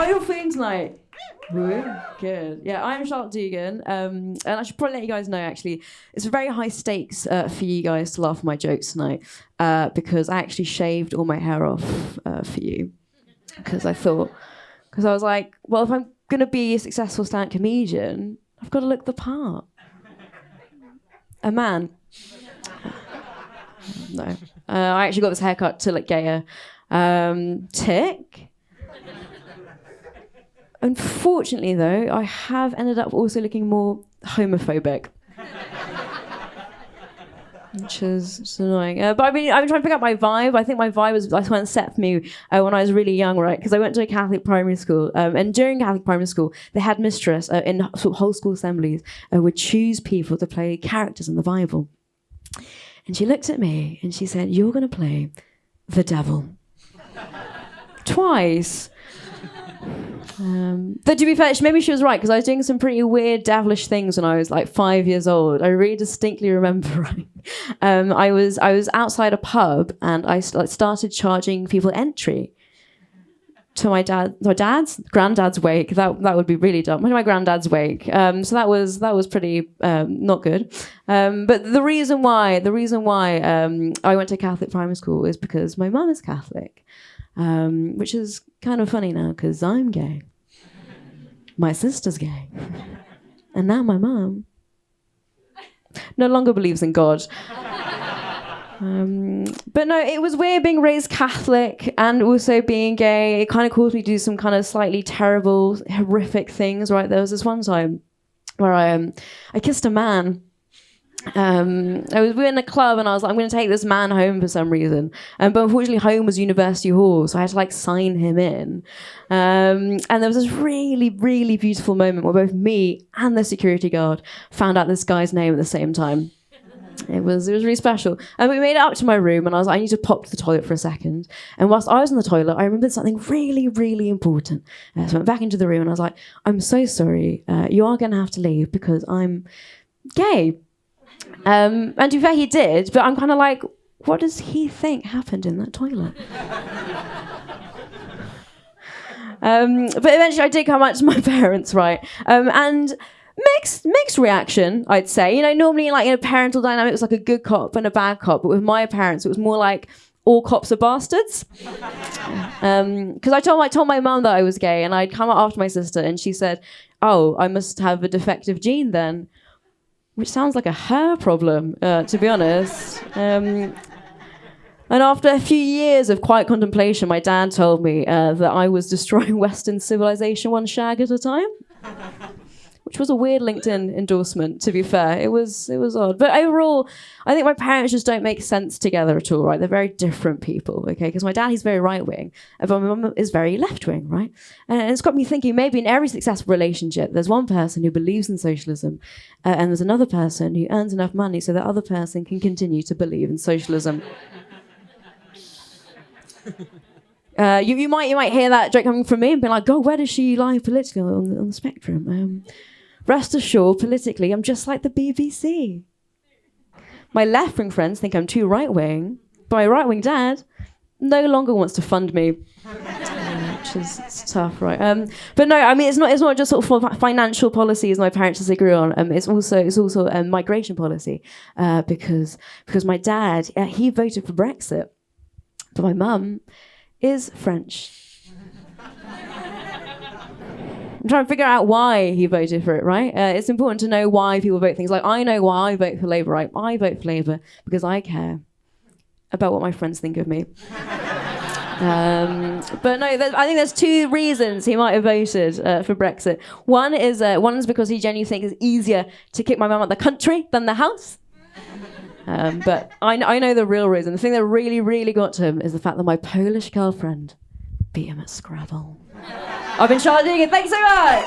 How are you feeling tonight? Good. Yeah, I'm Charlotte Dougan, and I should probably let you guys know, actually, it's very high stakes for you guys to laugh at my jokes tonight, because I actually shaved all my hair off for you, because I was like, well, if I'm going to be a successful stand-up comedian, I've got to look the part. A man. No. I actually got this haircut to look gayer. Tick. Unfortunately, though, I have ended up also looking more homophobic. Which is annoying. But I've been trying to pick up my vibe. I think my vibe was went set for me when I was really young, right? Because I went to a Catholic primary school. And during Catholic primary school, the headmistress in sort of whole school assemblies would choose people to play characters in the Bible. And she looked at me and she said, "You're going to play the devil." Twice. But to be fair, maybe she was right, because I was doing some pretty weird devilish things when I was like 5 years old. I really distinctly remember, right? I was outside a pub and I started charging people entry to my granddad's wake. That would be really dumb. My granddad's wake. So that was pretty not good. But the reason why I went to Catholic primary school is because my mum is Catholic, which is kind of funny now because I'm gay. My sister's gay. And now my mum no longer believes in God. But no, it was weird being raised Catholic and also being gay. It kind of caused me to do some kind of slightly terrible, horrific things, right? There was this one time where I kissed a man. We were in a club and I was like, I'm going to take this man home for some reason. But unfortunately, home was University Hall, so I had to like sign him in. And there was this really, really beautiful moment where both me and the security guard found out this guy's name at the same time. It was really special. And we made it up to my room and I was like, I need to pop to the toilet for a second. And whilst I was in the toilet, I remembered something really, really important. So I went back into the room and I was like, I'm so sorry. You are going to have to leave because I'm gay. And to be fair, he did, but I'm kind of like, what does he think happened in that toilet? But eventually I did come out to my parents, right? And mixed reaction, I'd say. You know, normally like in a parental dynamic, it was like a good cop and a bad cop. But with my parents, it was more like all cops are bastards. Because I told my mum that I was gay, and I'd come out after my sister, and she said, "Oh, I must have a defective gene then." Which sounds like a her problem, to be honest. And after a few years of quiet contemplation, my dad told me that I was destroying Western civilization one shag at a time. Which was a weird LinkedIn endorsement, to be fair. It was odd. But overall, I think my parents just don't make sense together at all, right? They're very different people, okay? Because my dad, he's very right-wing, but my mum is very left-wing, right? And it's got me thinking, maybe in every successful relationship, there's one person who believes in socialism, and there's another person who earns enough money so that other person can continue to believe in socialism. You might hear that joke coming from me and be like, God, where does she lie politically on the spectrum? Rest assured, politically, I'm just like the BBC. My left-wing friends think I'm too right-wing, but my right-wing dad no longer wants to fund me. Which is it's tough, right? But no, I mean, it's not just sort of financial policies my parents disagree on. It's also migration policy, because my dad, he voted for Brexit, but my mum is French. I'm trying to figure out why he voted for it, right? It's important to know why people vote things. Like, I know why I vote for Labour, right? I vote for Labour because I care about what my friends think of me. But no, I think there's two reasons he might have voted for Brexit. One is because he genuinely thinks it's easier to kick my mum out of the country than the house. But I know the real reason. The thing that really, really got to him is the fact that my Polish girlfriend beat him at Scrabble. I've been Charlotte Dougan. Thanks so much.